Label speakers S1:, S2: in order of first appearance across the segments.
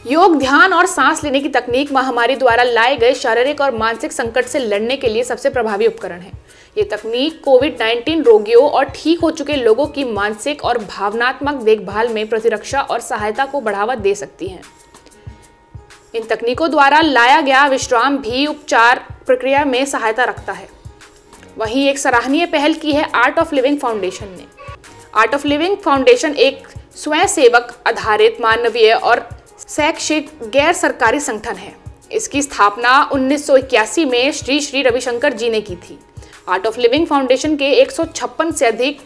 S1: योग, ध्यान और सांस लेने की तकनीक महामारी द्वारा लाए गए शारीरिक और मानसिक संकट से लड़ने के लिए सबसे प्रभावी उपकरण है। ये तकनीक कोविड-19 रोगियों और ठीक हो चुके लोगों की मानसिक और भावनात्मक देखभाल में प्रतिरक्षा और सहायता को बढ़ावा दे सकती है। इन तकनीकों द्वारा लाया गया विश्राम भी उपचार प्रक्रिया में सहायता रखता है। वहीं एक सराहनीय पहल की है आर्ट ऑफ लिविंग फाउंडेशन ने। आर्ट ऑफ लिविंग फाउंडेशन एक स्वयंसेवक आधारित मानवीय और शैक्षिक गैर सरकारी संगठन है। इसकी स्थापना 1981 में श्री श्री रविशंकर जी ने की थी। आर्ट ऑफ लिविंग फाउंडेशन के 156 से अधिक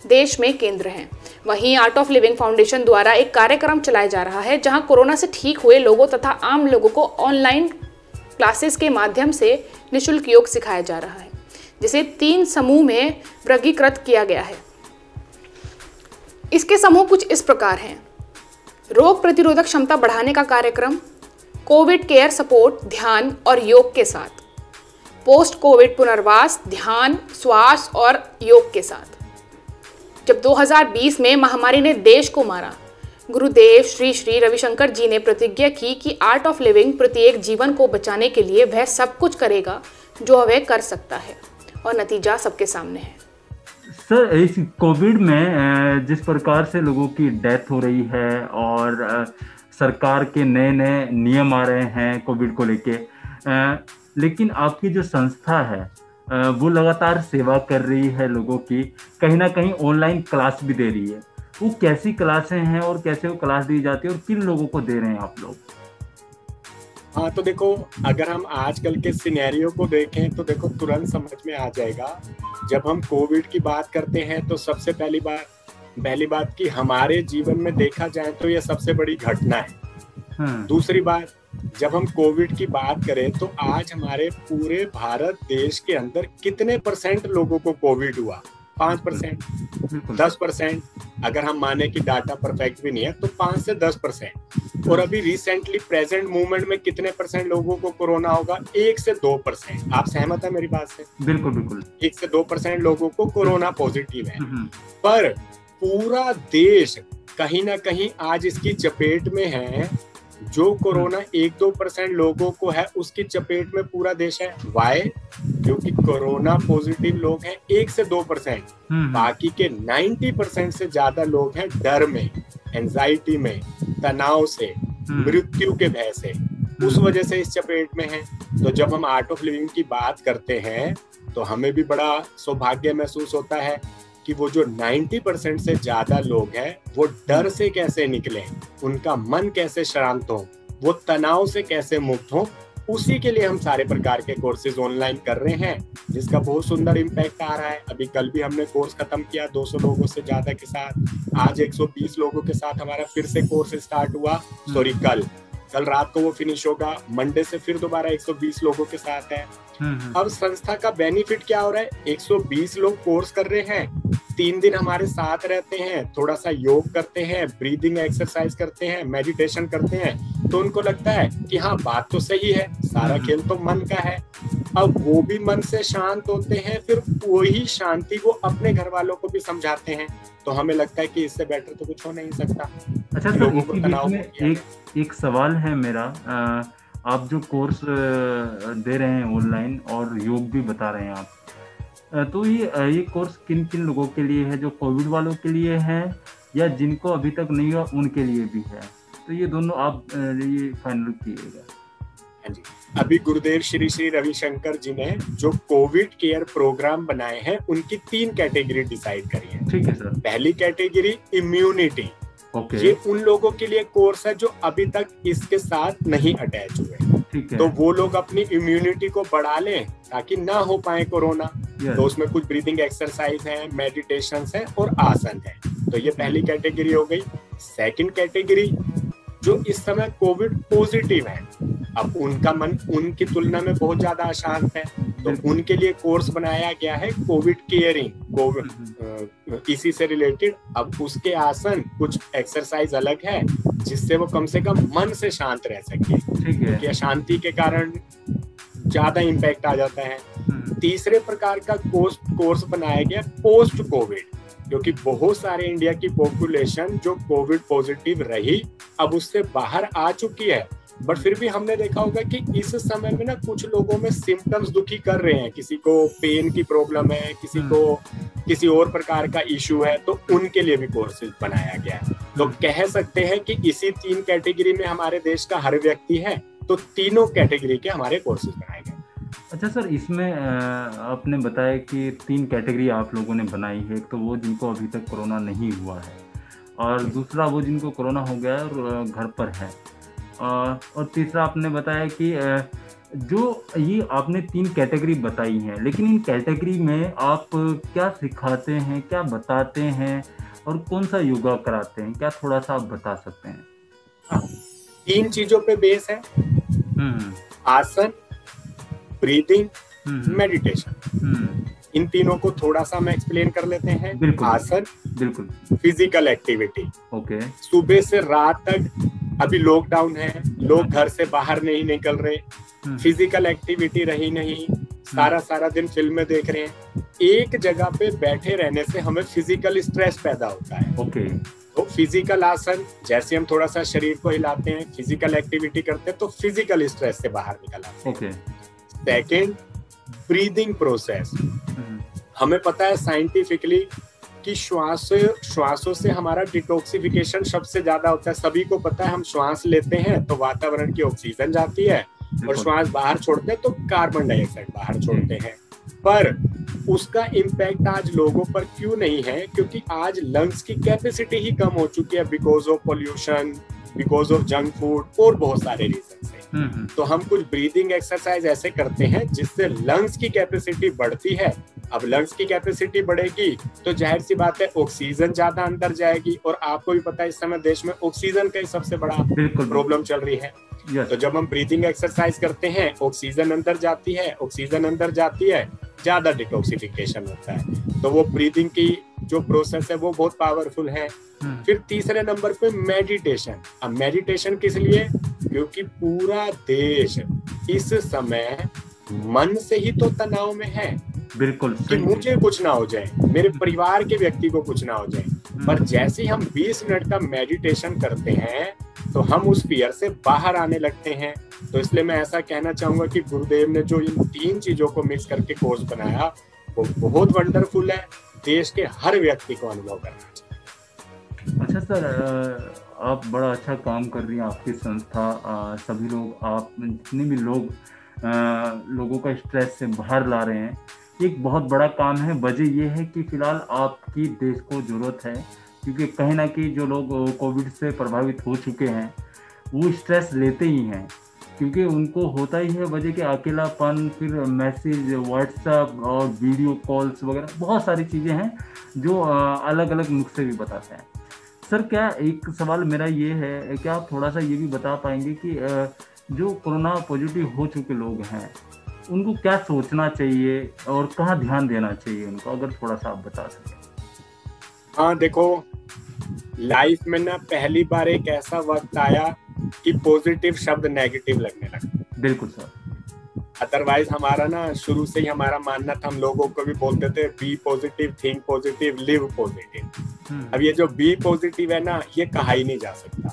S1: देश में केंद्र हैं। वहीं आर्ट ऑफ लिविंग फाउंडेशन द्वारा एक कार्यक्रम चलाया जा रहा है जहां कोरोना से ठीक हुए लोगों तथा आम लोगों को ऑनलाइन क्लासेस के माध्यम से निःशुल्क योग सिखाया जा रहा है, जिसे 3 समूह में वर्गीकृत किया गया है। इसके समूह कुछ इस प्रकार हैं: रोग प्रतिरोधक क्षमता बढ़ाने का कार्यक्रम, कोविड केयर सपोर्ट ध्यान और योग के साथ, पोस्ट कोविड पुनर्वास ध्यान, श्वास और योग के साथ। जब 2020 में महामारी ने देश को मारा, गुरुदेव श्री श्री रविशंकर जी ने प्रतिज्ञा की कि आर्ट ऑफ लिविंग प्रत्येक जीवन को बचाने के लिए वह सब कुछ करेगा जो वह कर सकता है, और नतीजा सबके सामने है।
S2: सर, इस कोविड में जिस प्रकार से लोगों की डेथ हो रही है और सरकार के नए नए नियम आ रहे हैं कोविड को लेके, लेकिन आपकी जो संस्था है वो लगातार सेवा कर रही है लोगों की, कहीं ना कहीं ऑनलाइन क्लास भी दे रही है। वो कैसी क्लासें हैं और कैसे वो क्लास दी जाती है और किन लोगों को दे रहे हैं आप लोग?
S3: हाँ, तो देखो, अगर हम आजकल के सिनेरियो को देखें तो देखो तुरंत समझ में आ जाएगा। जब हम कोविड की बात करते हैं तो सबसे पहली बात कि हमारे जीवन में देखा जाए तो यह सबसे बड़ी घटना है। दूसरी बात, जब हम कोविड की बात करें तो आज हमारे पूरे भारत देश के अंदर कितने % लोगों को कोविड हुआ? 5%, 10%, अगर हम माने कि डाटा परफेक्ट भी नहीं है तो 5 से 10%। और अभी रिसेंटली प्रेजेंट मूवमेंट में कितने % लोगों को कोरोना होगा? 1 से 2%। आप सहमत है मेरी बात से?
S2: बिल्कुल बिल्कुल।
S3: 1 से 2% लोगों को कोरोना पॉजिटिव है, पर पूरा देश कहीं ना कहीं आज इसकी चपेट में है। जो कोरोना 1-2% लोगों को है उसकी चपेट में पूरा देश है। वाई? क्योंकि कोरोना पॉजिटिव लोग हैं 1 से 2%, बाकी के 90% से ज्यादा लोग हैं डर में, एंजाइटी में, तनाव से, मृत्यु के भय से, उस वजह से इस चपेट में है। तो जब हम आर्ट ऑफ लिविंग की बात करते हैं तो हमें भी बड़ा सौभाग्य महसूस होता है कि वो जो 90% से ज्यादा लोग हैं वो डर से कैसे निकले, उनका मन कैसे शांत हो, वो तनाव से कैसे मुक्त हो, उसी के लिए हम सारे प्रकार के कोर्सेज ऑनलाइन कर रहे हैं, जिसका बहुत सुंदर इम्पैक्ट आ रहा है। अभी कल भी हमने कोर्स खत्म किया 200 लोगों से ज्यादा के साथ। आज 120 लोगों के साथ हमारा फिर से कोर्स स्टार्ट हुआ। कल रात को वो फिनिश होगा। मंडे से फिर दोबारा 120 लोगों के साथ है। अब संस्था का बेनिफिट क्या हो रहा है? 120 लोग कोर्स कर रहे हैं, 3 दिन हमारे साथ रहते हैं, थोड़ा सा योग करते हैं, ब्रीदिंग एक्सरसाइज करते हैं, मेडिटेशन करते हैं, तो उनको लगता है कि हाँ, बात तो सही है, सारा खेल तो मन का है। अब वो भी मन से शांत होते हैं, फिर वही शांति वो अपने घर वालों को भी समझाते हैं। तो हमें लगता है कि इससे बेटर तो कुछ हो नहीं सकता।
S2: अच्छा, तो इसी बीच में एक सवाल है मेरा। आप जो कोर्स दे रहे हैं ऑनलाइन और योग भी बता रहे हैं आप, तो ये कोर्स किन किन लोगों के लिए है? जो कोविड वालों के लिए है या जिनको अभी तक नहीं हुआ उनके लिए भी है? तो ये दोनों आप ये फाइनल कीजिएगा।
S3: हाँ जी, अभी गुरुदेव श्री श्री रविशंकर जी ने जो कोविड केयर प्रोग्राम बनाए हैं उनकी 3 कैटेगरी डिसाइड करी है।
S2: ठीक है सर।
S3: पहली कैटेगरी इम्यूनिटी।
S2: ओके।
S3: ये उन लोगों के लिए कोर्स है जो अभी तक इसके साथ नहीं अटैच हुए।
S2: ठीक है।
S3: तो वो लोग अपनी इम्यूनिटी को बढ़ा लें ताकि ना हो पाए कोरोना। तो उसमें कुछ ब्रीदिंग एक्सरसाइज है, मेडिटेशन है और आसन है। तो ये पहली कैटेगरी हो गई। सेकंड कैटेगरी जो इस समय कोविड पॉजिटिव है, अब उनका मन उनकी तुलना में बहुत ज्यादा अशांत है, तो उनके लिए कोर्स बनाया गया है कोविड केयरिंग, कोविड इसी से रिलेटेड। अब उसके आसन कुछ एक्सरसाइज अलग है जिससे वो कम से कम मन से शांत रह सके, क्योंकि अशांति के कारण ज्यादा इम्पैक्ट आ जाता है। तीसरे प्रकार का कोर्स बनाया गया पोस्ट कोविड। क्योंकि बहुत सारे इंडिया की पॉपुलेशन जो कोविड पॉजिटिव रही अब उससे बाहर आ चुकी है। बट फिर भी हमने देखा होगा कि इस समय में ना कुछ लोगों में सिम्टम्स दुखी कर रहे हैं, किसी को पेन की प्रॉब्लम है, किसी को किसी और प्रकार का इशू है, तो उनके लिए भी कोर्सेज बनाया गया है। तो कह सकते हैं कि इसी 3 कैटेगरी में हमारे देश का हर व्यक्ति है, तो तीनों कैटेगरी के हमारे कोर्सेज बनाए गए।
S2: अच्छा सर, इसमें आपने बताया कि 3 कैटेगरी आप लोगों ने बनाई है। एक तो वो जिनको अभी तक कोरोना नहीं हुआ है, और दूसरा वो जिनको कोरोना हो गया है और घर पर है, और तीसरा आपने बताया कि जो ये आपने 3 कैटेगरी बताई हैं, लेकिन इन कैटेगरी में आप क्या सिखाते हैं, क्या बताते हैं और कौन सा योगा कराते हैं, क्या थोड़ा सा आप बता सकते हैं?
S3: 3 चीजों पे बेस है, आसन, ब्रीदिंग, मेडिटेशन। इन तीनों को थोड़ा सा हम एक्सप्लेन कर लेते हैं।
S2: बिल्कुल,
S3: आसन,
S2: बिल्कुल,
S3: फिजिकल एक्टिविटी।
S2: ओके।
S3: सुबह से रात तक, अभी लॉकडाउन है, लोग घर से बाहर नहीं निकल रहे, फिजिकल एक्टिविटी रही नहीं, सारा दिन फिल्में देख रहे हैं, एक जगह पे बैठे रहने से हमें फिजिकल स्ट्रेस पैदा होता है।
S2: ओके।
S3: तो फिजिकल आसन, जैसे हम थोड़ा सा शरीर को हिलाते हैं, फिजिकल एक्टिविटी करते हैं, तो फिजिकल स्ट्रेस से बाहर निकल आते हैं।
S2: ओके।
S3: Second, breathing process. हमें पता है साइंटिफिकली कि श्वासों से हमारा डिटॉक्सिफिकेशन सबसे ज्यादा होता है। सभी को पता है, हम श्वास लेते हैं तो वातावरण की ऑक्सीजन जाती है, और श्वास बाहर छोड़ते हैं तो कार्बन डाइऑक्साइड बाहर छोड़ते हैं। पर उसका इम्पैक्ट आज लोगों पर क्यों नहीं है? क्योंकि आज लंग्स की कैपेसिटी ही कम हो चुकी है, because of pollution, because of junk food और बहुत सारे रीजन से। तो हम कुछ ब्रीदिंग एक्सरसाइज ऐसे करते हैं जिससे लंग्स की कैपेसिटी बढ़ती है। अब लंग्स की कैपेसिटी बढ़ेगी तो जाहिर सी बात है ऑक्सीजन ज्यादा अंदर जाएगी, और आपको भी पता है इस समय देश में ऑक्सीजन का सबसे बड़ा प्रॉब्लम चल रही है। तो जब हम ब्रीदिंग एक्सरसाइज करते हैं, ऑक्सीजन अंदर जाती है, ऑक्सीजन अंदर जाती है, ज्यादा डिटॉक्सिफिकेशन होता है। तो वो ब्रीदिंग की जो प्रोसेस है वो बहुत पावरफुल है। फिर तीसरे नंबर पे मेडिटेशन। अब मेडिटेशन किस लिए? क्योंकि पूरा देश इस समय मन से ही तो तनाव में है।
S2: बिल्कुल,
S3: कि मुझे कुछ ना हो जाए, मेरे परिवार के व्यक्ति को कुछ ना हो जाए। पर जैसे ही हम 20 मिनट का मेडिटेशन करते हैं तो हम उस फियर से बाहर आने लगते हैं। तो इसलिए मैं ऐसा कहना चाहूंगा कि गुरुदेव ने जो इन 3 चीजों को मिक्स करके कोर्स बनाया वो बहुत वंडरफुल है, देश के हर व्यक्ति को अनुभव करना चाहिए।
S2: अच्छा सर, आप बड़ा अच्छा काम कर रही हैं, आपकी संस्था, सभी लोग, आप जितने भी लोगों का स्ट्रेस से बाहर ला रहे हैं, एक बहुत बड़ा काम है। वजह यह है कि फिलहाल आपकी देश को जरूरत है, क्योंकि कहीं ना कहीं जो लोग कोविड से प्रभावित हो चुके हैं वो स्ट्रेस लेते ही हैं, क्योंकि उनको होता ही है वजह कि अकेलापन, फिर मैसेज, व्हाट्सएप और वीडियो कॉल्स वगैरह बहुत सारी चीज़ें हैं जो अलग अलग नुस्खे भी बताते हैं। सर, क्या एक सवाल मेरा ये है, क्या आप थोड़ा सा ये भी बता पाएंगे कि जो कोरोना पॉजिटिव हो चुके लोग हैं उनको क्या सोचना चाहिए और कहाँ ध्यान देना चाहिए उनको, अगर थोड़ा सा आप बता सकें?
S3: हाँ देखो, लाइफ में ना पहली बार एक ऐसा वक्त आया कि पॉजिटिव शब्द नेगेटिव लगने लगा।
S2: बिल्कुल सर।
S3: अदरवाइज हमारा ना शुरू से ही हमारा मानना था, हम लोगों को भी बोलते थे be positive, think positive, live positive. अब ये जो बी पॉजिटिव है ना, ये कहा ही नहीं जा सकता।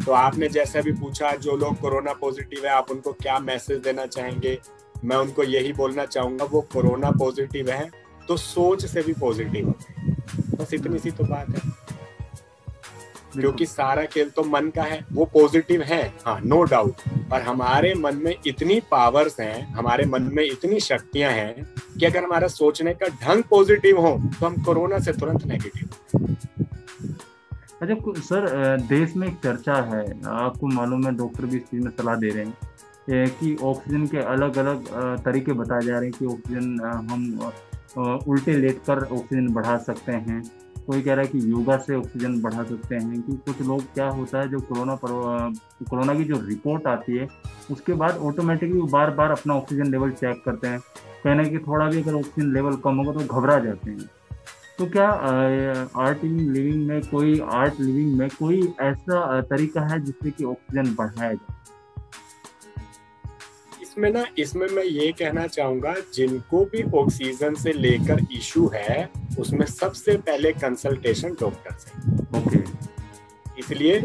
S3: तो आपने जैसे भी पूछा, जो लोग कोरोना पॉजिटिव है आप उनको क्या मैसेज देना चाहेंगे? मैं उनको यही बोलना चाहूंगा, वो कोरोना पॉजिटिव है तो सोच से भी पॉजिटिव हो गए, बस इतनी सी तो बात है। क्योंकि सारा खेल तो मन का है। वो पॉजिटिव है, हाँ, नो डाउट, पर हमारे मन में इतनी पावर्स हैं, हमारे मन में इतनी शक्तियां हैं कि अगर हमारा सोचने का ढंग पॉजिटिव हो तो हम कोरोना से तुरंत नेगेटिव।
S2: अच्छा सर, देश में एक चर्चा है, आपको मालूम है, डॉक्टर भी इस चीज में सलाह दे रहे हैं कि ऑक्सीजन के अलग अलग तरीके बताए जा रहे हैं कि ऑक्सीजन हम उल्टे लेटकर ऑक्सीजन बढ़ा सकते हैं। कोई कह रहा है कि योगा से ऑक्सीजन बढ़ा सकते हैं। कि कुछ लोग, क्या होता है, जो कोरोना की जो रिपोर्ट आती है उसके बाद ऑटोमेटिकली बार बार अपना ऑक्सीजन लेवल चेक करते हैं, कहना है कि थोड़ा भी अगर ऑक्सीजन लेवल कम होगा तो घबरा जाते हैं। तो क्या आर्ट लिविंग में कोई ऐसा तरीका है जिससे कि ऑक्सीजन बढ़ाया जाए?
S3: इसमें मैं ये कहना चाहूंगा, जिनको भी ऑक्सीजन से लेकर इशू है उसमें सबसे पहले कंसल्टेशन डॉक्टर से।
S2: ओके।
S3: इसलिए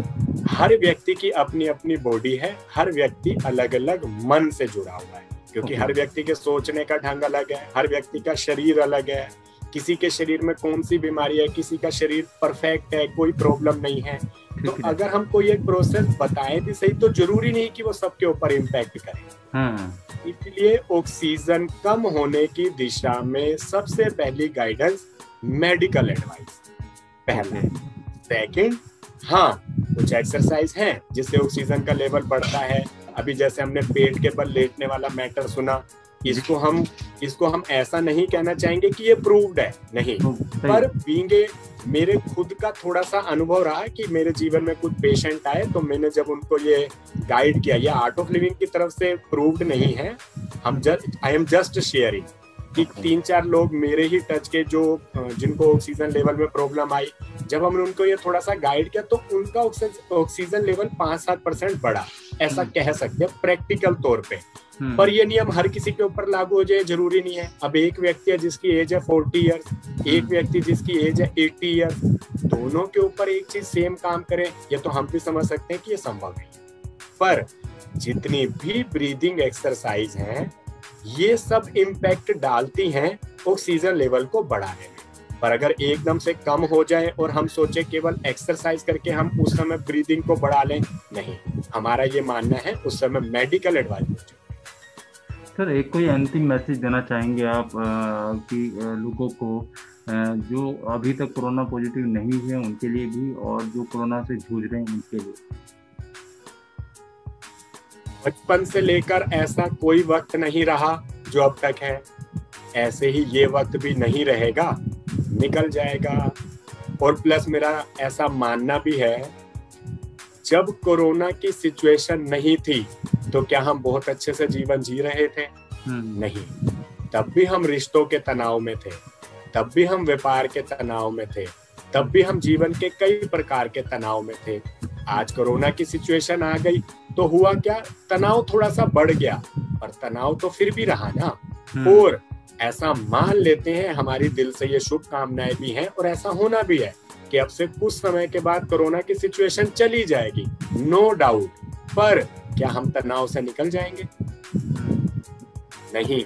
S3: हर व्यक्ति की अपनी अपनी बॉडी है, हर व्यक्ति अलग अलग मन से जुड़ा हुआ है, क्योंकि हर व्यक्ति के सोचने का ढंग अलग है, हर व्यक्ति का शरीर अलग है, किसी के शरीर में कौन सी बीमारी है, किसी का शरीर परफेक्ट है, कोई प्रॉब्लम नहीं है। तो अगर हम कोई एक प्रोसेस बताएं भी सही, तो जरूरी नहीं कि वो सबके ऊपर इम्पैक्ट करे। इसलिए ऑक्सीजन कम होने की दिशा में सबसे पहली गाइडेंस मेडिकल एडवाइस पहले। सेकंड, हाँ कुछ एक्सरसाइज हैं जिससे ऑक्सीजन का लेवल बढ़ता है। अभी जैसे हमने पेट के बल लेटने वाला मैटर सुना, इसको हम ऐसा नहीं कहना चाहेंगे कि ये प्रूव्ड है, नहीं, पर बींगे मेरे खुद का थोड़ा सा अनुभव रहा कि मेरे जीवन में कुछ पेशेंट आए, तो मैंने जब उनको ये गाइड किया, ये आर्ट ऑफ लिविंग की तरफ से प्रूव्ड नहीं है, आई एम जस्ट शेयरिंग कि 3-4 लोग मेरे ही टच के जो जिनको ऑक्सीजन लेवल में प्रॉब्लम आई, जब हमने उनको ये थोड़ा सा गाइड किया तो उनका ऑक्सीजन लेवल 5-7% बढ़ा, ऐसा कह सकते हैं प्रैक्टिकल तौर पे। पर ये नियम हर किसी के ऊपर लागू हो जाए जरूरी नहीं है। अब एक व्यक्ति है जिसकी एज है 40 इयर्स, एक व्यक्ति जिसकी एज है 80 इयर्स, दोनों के ऊपर एक चीज सेम काम करे, ये तो हम भी समझ सकते हैं कि ये संभव नहीं। पर जितनी भी ब्रीदिंग एक्सरसाइज हैं, ये सब इम्पैक्ट डालती हैं ऑक्सीजन लेवल को बढ़ाने में। पर अगर एकदम से कम हो जाए और हम सोचे केवल एक्सरसाइज करके हम उस समय ब्रीदिंग को बढ़ा लें, नहीं, हमारा ये मानना है उस समय मेडिकल एडवाइस।
S2: सर, एक कोई अंतिम मैसेज देना चाहेंगे आप कि लोगों को जो अभी तक कोरोना पॉजिटिव नहीं है उनके लिए भी, और जो कोरोना से जूझ रहे हैं उनके लिए?
S3: बचपन से लेकर ऐसा कोई वक्त नहीं रहा जो अब तक है, ऐसे ही ये वक्त भी नहीं रहेगा, निकल जाएगा। और प्लस मेरा ऐसा मानना भी है, जब कोरोना की सिचुएशन नहीं थी तो क्या हम बहुत अच्छे से जीवन जी रहे थे? नहीं, तब भी हम रिश्तों के तनाव में थे, तब भी हम व्यापार के तनाव में थे, तब भी हम जीवन के कई प्रकार के तनाव में थे। आज कोरोना की सिचुएशन आ गई तो हुआ क्या, तनाव थोड़ा सा बढ़ गया, पर तनाव तो फिर भी रहा ना। और ऐसा मान लेते हैं, हमारी दिल से ये शुभकामनाएं भी हैं और ऐसा होना भी है कि अब से कुछ समय के बाद कोरोना की सिचुएशन चली जाएगी, नो डाउट। पर क्या हम तनाव से निकल जाएंगे? नहीं,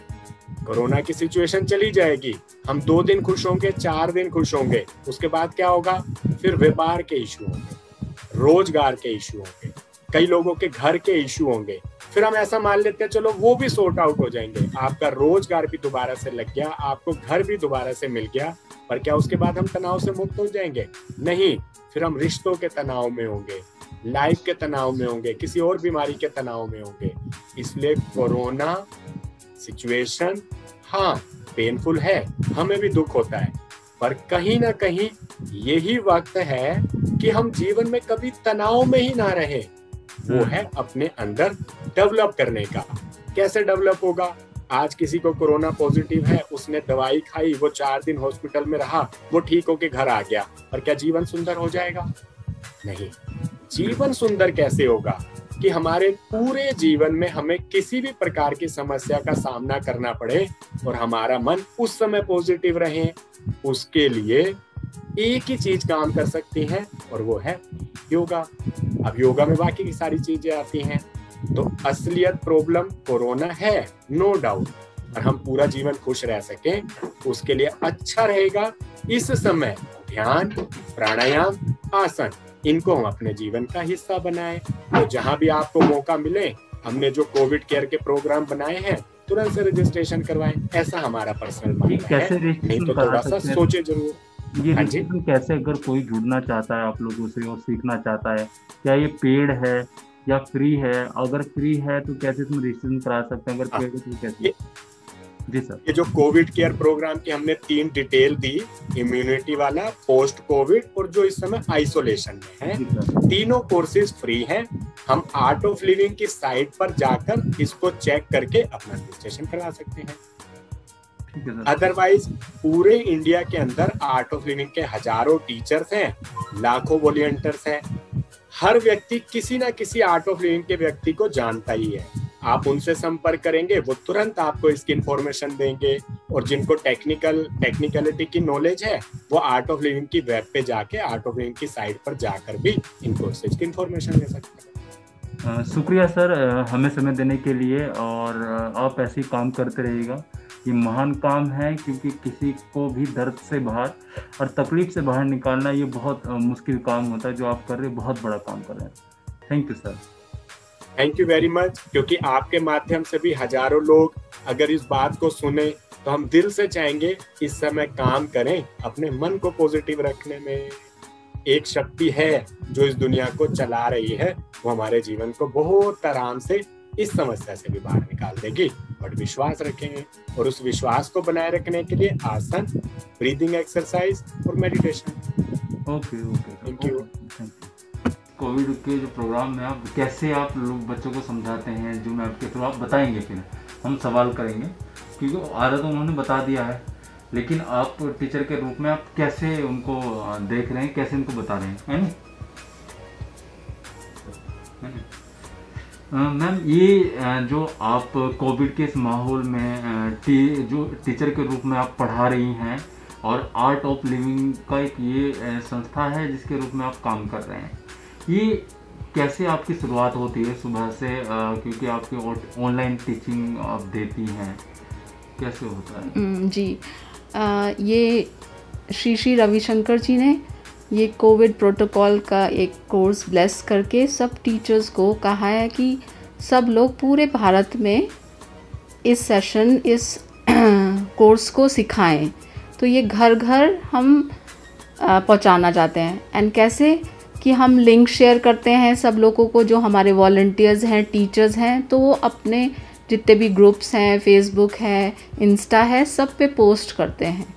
S3: कोरोना की सिचुएशन चली जाएगी, हम 2 दिन खुश होंगे, 4 दिन खुश होंगे, उसके बाद क्या होगा? फिर व्यापार के इशू होंगे, रोजगार के इशू होंगे, कई लोगों के घर के इशू होंगे। फिर हम ऐसा मान लेते हैं चलो वो भी सॉर्ट आउट हो जाएंगे, आपका रोजगार भी दोबारा से लग गया, आपको घर भी दोबारा से मिल गया, पर क्या उसके बाद हम तनाव से मुक्त हो जाएंगे? नहीं, फिर हम रिश्तों के तनाव में होंगे, लाइफ के तनाव में होंगे, किसी और बीमारी के तनाव में होंगे। इसलिए कोरोना सिचुएशन हाँ पेनफुल है, हमें भी दुख होता है, पर कहीं ना कहीं यही वक्त है कि हम जीवन में कभी तनाव में ही ना रहे, वो है अपने अंदर डेवलप करने का। कैसे डेवलप होगा? आज किसी को कोरोना पॉजिटिव है, उसने दवाई खाई, वो 4 दिन हॉस्पिटल में रहा, वो ठीक होके घर आ गया, पर क्या जीवन सुंदर हो जाएगा? नहीं। जीवन सुंदर कैसे होगा कि हमारे पूरे जीवन में हमें किसी भी प्रकार की समस्या का सामना करना पड़े और हमारा मन उस समय पॉजिटिव रहे। उसके लिए एक ही चीज काम कर सकती है और वो है योगा। अब योगा में बाकी की सारी चीजें आती हैं। तो असलियत प्रॉब्लम कोरोना है, नो डाउट, और हम पूरा जीवन खुश रह सकें उसके लिए अच्छा रहेगा इस समय ध्यान, प्राणायाम, आसन, इनको हम अपने जीवन का हिस्सा बनाएं। तो जहां भी आपको मौका मिले, हमने जो कोविड केयर के प्रोग्राम बनाए हैं तुरंत से रजिस्ट्रेशन करवाएं, ऐसा हमारा पर्सनल मानना है। नहीं तो थोड़ा सा सोचे जरूर।
S2: ये रजिस्ट्रेशन कैसे, अगर कोई जुड़ना चाहता है आप लोगों से और सीखना चाहता है, क्या ये पेड है या फ्री है? अगर फ्री है तो कैसे तुम रजिस्ट्रेशन करा सकते हैं? अगर पेड है तो कैसे? जी सर,
S3: ये जो कोविड केयर प्रोग्राम की हमने 3 डिटेल दी, इम्यूनिटी वाला, पोस्ट कोविड और जो इस समय आइसोलेशन में है, तीनों कोर्सेज फ्री हैं। हम आर्ट ऑफ लिविंग की साइट पर जाकर इसको चेक करके अपना रजिस्ट्रेशन करवा सकते हैं। अदरवाइज पूरे इंडिया के अंदर आर्ट ऑफ लिविंग के हजारों टीचर्स हैं, लाखों वॉलंटियर्स हैं। हर व्यक्ति किसी ना किसी आर्ट ऑफ लिविंग के व्यक्ति को जानता ही है। आप उनसे संपर्क करेंगे, वो तुरंत आपको इसकी इंफॉर्मेशन देंगे। और जिनको टेक्निकलिटी की नॉलेज है वो आर्ट ऑफ लिविंग की वेब पे जाके, आर्ट ऑफ लिविंग की साइट पर जाकर भी इन कोर्सेज की इंफॉर्मेशन ले सकते हैं।
S2: शुक्रिया सर हमें समय देने के लिए, और आप ऐसे ही काम करते रहिएगा। ये महान काम है, क्योंकि किसी को भी दर्द से बाहर और तकलीफ से बाहर निकालना ये बहुत मुश्किल काम होता है। जो आप कर रहे हैं बहुत बड़ा काम कर रहे हैं। Thank you sir.
S3: Thank you very much, क्योंकि आपके माध्यम से भी हजारों लोग अगर इस बात को सुने तो हम दिल से चाहेंगे इस समय काम करें। अपने मन को पॉजिटिव रखने में एक शक्ति है जो इस दुनिया को चला रही है, वो हमारे जीवन को बहुत आराम से इस समस्या से भी बाहर निकाल देगी। बट विश्वास रखेंगे, और उस विश्वास को बनाए रखने के लिए आसन, ब्रीदिंग एक्सरसाइज और meditation.
S2: Okay
S3: thank you.
S2: Covid के जो प्रोग्राम में आप कैसे आप लोग बच्चों को समझाते हैं, जो मैं आपके थ्रू आप बताएंगे, फिर हम सवाल करेंगे, क्योंकि आधा तो उन्होंने बता दिया है, लेकिन आप टीचर के रूप में आप कैसे उनको देख रहे हैं, कैसे उनको बता रहे हैं, है ना मैम? ये जो आप कोविड के इस माहौल में जो टीचर के रूप में आप पढ़ा रही हैं, और आर्ट ऑफ लिविंग का एक ये संस्था है जिसके रूप में आप काम कर रहे हैं, ये कैसे आपकी शुरुआत होती है सुबह से? क्योंकि आपकी ऑनलाइन टीचिंग आप देती हैं, कैसे होता है?
S4: जी ये श्री रविशंकर जी ने ये कोविड प्रोटोकॉल का एक कोर्स ब्लेस करके सब टीचर्स को कहा है कि सब लोग पूरे भारत में इस सेशन, इस कोर्स को सिखाएं। तो ये घर घर हम पहुंचाना चाहते हैं। एंड कैसे कि हम लिंक शेयर करते हैं सब लोगों को, जो हमारे वॉलंटियर्स हैं, टीचर्स हैं, तो वो अपने जितने भी ग्रुप्स हैं, फेसबुक है, इंस्टा है, सब पे पोस्ट करते हैं।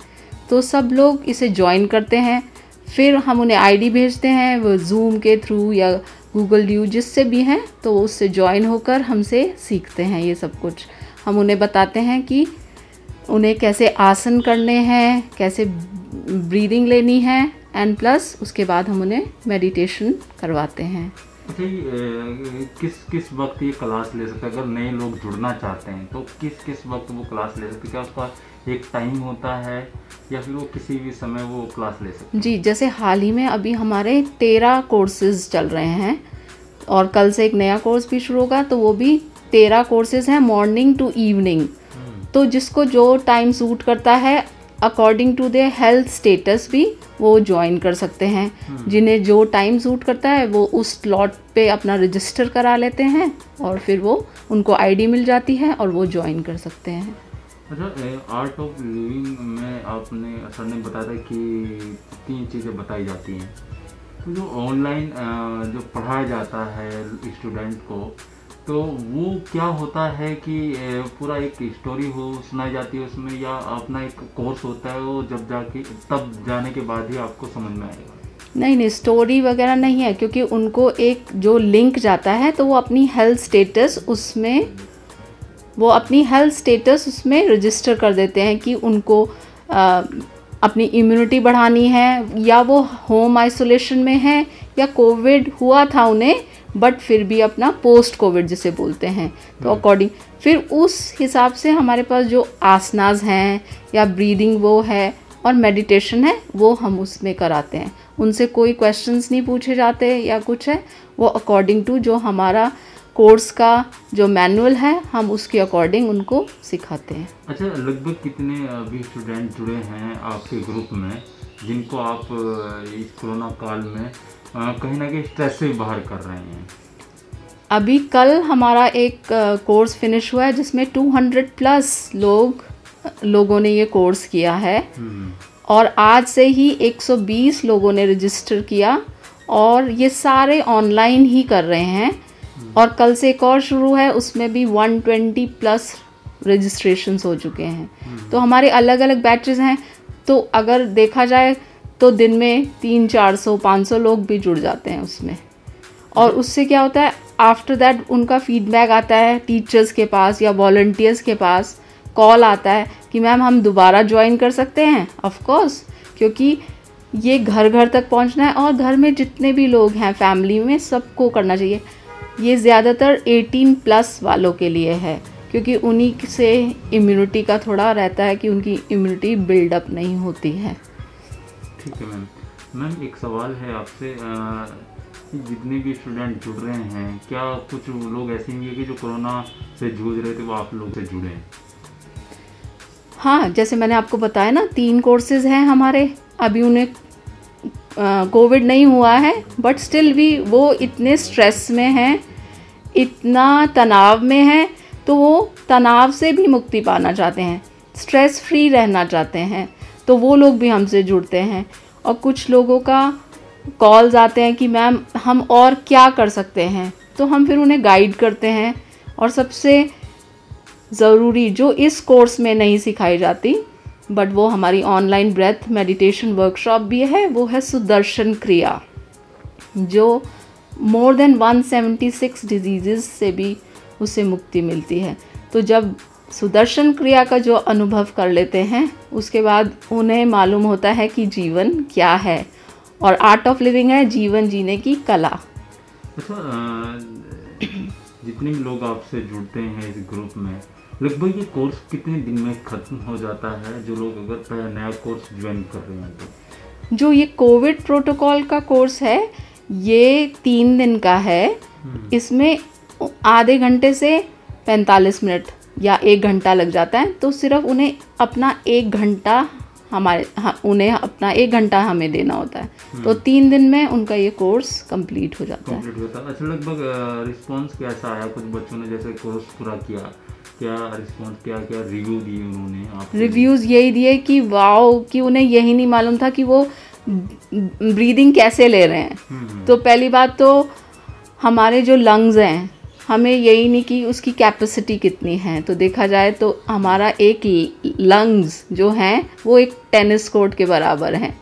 S4: तो सब लोग इसे ज्वाइन करते हैं, फिर हम उन्हें आईडी भेजते हैं, वो जूम के थ्रू या गूगल ड्यू जिससे भी हैं, तो उससे ज्वाइन होकर हमसे सीखते हैं ये सब कुछ। हम उन्हें बताते हैं कि उन्हें कैसे आसन करने हैं, कैसे ब्रीदिंग लेनी है, एंड प्लस उसके बाद हम उन्हें मेडिटेशन करवाते हैं।
S2: अच्छा, किस वक्त ये क्लास ले सकते हैं? अगर नए लोग जुड़ना चाहते हैं तो किस वक्त वो क्लास ले सकते हैं? क्या उसका एक टाइम होता है, या फिर वो किसी भी समय वो क्लास ले सकते हैं?
S4: जी, जैसे हाल ही में अभी हमारे 13 कोर्सेज चल रहे हैं, और कल से एक नया कोर्स भी शुरू होगा, तो वो भी 13 कोर्सेज हैं मॉर्निंग टू इवनिंग। तो जिसको जो टाइम सूट करता है according to their health status भी वो ज्वाइन कर सकते हैं। जिन्हें जो टाइम सूट करता है वो उस स्लॉट पे अपना रजिस्टर करा लेते हैं, और फिर वो उनको आईडी मिल जाती है और वो ज्वाइन कर सकते हैं।
S2: अच्छा, आर्ट ऑफ लिविंग में आपने सर ने बताया था कि 3 चीज़ें बताई जाती हैं। तो जो ऑनलाइन जो पढ़ाया जाता है स्टूडेंट को, तो वो क्या होता है कि पूरा एक स्टोरी हो सुनाई जाती है उसमें, या अपना एक कोर्स होता है, वो तब जाने के बाद ही आपको समझ में आएगा?
S4: नहीं, स्टोरी वगैरह नहीं है, क्योंकि उनको एक जो लिंक जाता है तो वो अपनी हेल्थ स्टेटस उसमें रजिस्टर कर देते हैं कि उनको अपनी इम्यूनिटी बढ़ानी है, या वो होम आइसोलेशन में है, या कोविड हुआ था उन्हें बट फिर भी अपना पोस्ट कोविड जिसे बोलते हैं। तो अकॉर्डिंग फिर उस हिसाब से हमारे पास जो आसनास हैं या ब्रीदिंग वो है और मेडिटेशन है, वो हम उसमें कराते हैं। उनसे कोई क्वेश्चंस नहीं पूछे जाते या कुछ है, वो अकॉर्डिंग टू जो हमारा कोर्स का जो मैनुअल है हम उसके अकॉर्डिंग उनको सिखाते हैं।
S2: अच्छा, लगभग कितने अभी स्टूडेंट जुड़े हैं आपके ग्रुप में, जिनको आप इस कोरोना काल में कहीं ना कहीं स्ट्रेस से बाहर कर रहे हैं?
S4: अभी कल हमारा एक कोर्स फिनिश हुआ है जिसमें 200+ लोगों ने ये कोर्स किया है, और आज से ही 120 लोगों ने रजिस्टर किया, और ये सारे ऑनलाइन ही कर रहे हैं। और कल से एक और शुरू है, उसमें भी 120+ रजिस्ट्रेशंस हो चुके हैं। तो हमारे अलग अलग बैचेस हैं, तो अगर देखा जाए तो दिन में 300-400-500 लोग भी जुड़ जाते हैं उसमें। और उससे क्या होता है, आफ्टर दैट उनका फीडबैक आता है टीचर्स के पास या वॉलंटियर्स के पास, कॉल आता है कि मैम हम दोबारा ज्वाइन कर सकते हैं। ऑफ कोर्स, क्योंकि ये घर घर तक पहुंचना है, और घर में जितने भी लोग हैं फैमिली में सबको करना चाहिए। ये ज़्यादातर 18+ वालों के लिए है, क्योंकि उन्हीं से इम्यूनिटी का थोड़ा रहता है कि उनकी इम्यूनिटी बिल्डअप नहीं होती है।
S2: ठीक है मैम एक सवाल है आपसे, जितने भी स्टूडेंट जुड़ रहे हैं, क्या कुछ लोग ऐसे ही हैं कि जो कोरोना से जूझ रहे थे वो आप लोग से जुड़े हैं?
S4: हाँ, जैसे मैंने आपको बताया ना, 3 कोर्सेज हैं हमारे। अभी उन्हें कोविड नहीं हुआ है, बट स्टिल भी वो इतने स्ट्रेस में हैं, इतना तनाव में हैं, तो वो तनाव से भी मुक्ति पाना चाहते हैं, स्ट्रेस फ्री रहना चाहते हैं, तो वो लोग भी हमसे जुड़ते हैं। और कुछ लोगों का कॉल्स आते हैं कि मैम हम और क्या कर सकते हैं, तो हम फिर उन्हें गाइड करते हैं। और सबसे ज़रूरी जो इस कोर्स में नहीं सिखाई जाती, बट वो हमारी ऑनलाइन ब्रेथ मेडिटेशन वर्कशॉप भी है, वो है सुदर्शन क्रिया, जो मोर देन 176 डिजीज़ से भी उसे मुक्ति मिलती है। तो जब सुदर्शन क्रिया का जो अनुभव कर लेते हैं, उसके बाद उन्हें मालूम होता है कि जीवन क्या है, और आर्ट ऑफ लिविंग है जीवन जीने की कला।
S2: अच्छा, जितने भी लोग आपसे जुड़ते हैं इस ग्रुप में, लगभग ये कोर्स कितने दिन में ख़त्म हो जाता है, जो लोग अगर नया कोर्स ज्वाइन कर रहे हैं तो?
S4: जो ये कोविड प्रोटोकॉल का कोर्स है, ये 3 दिन का है। इसमें आधे घंटे से 45 मिनट या 1 घंटा लग जाता है। तो सिर्फ उन्हें अपना 1 घंटा उन्हें अपना 1 घंटा हमें देना होता है। तो 3 दिन में उनका ये कोर्स कंप्लीट हो जाता है।
S2: अच्छा, लगभग रिस्पांस कैसा आया? कुछ बच्चों ने जैसे कोर्स पूरा किया, क्या रिस्पांस, क्या रिव्यू दिए उन्होंने आपको?
S4: रिव्यूज़ यही दिए कि वाओ, कि उन्हें यही नहीं मालूम था कि वो ब्रीदिंग कैसे ले रहे हैं। तो पहली बात तो हमारे जो लंग्स हैं, हमें यही नहीं कि उसकी कैपेसिटी कितनी है। तो देखा जाए तो हमारा एक लंग्स जो हैं वो एक टेनिस कोर्ट के बराबर हैं।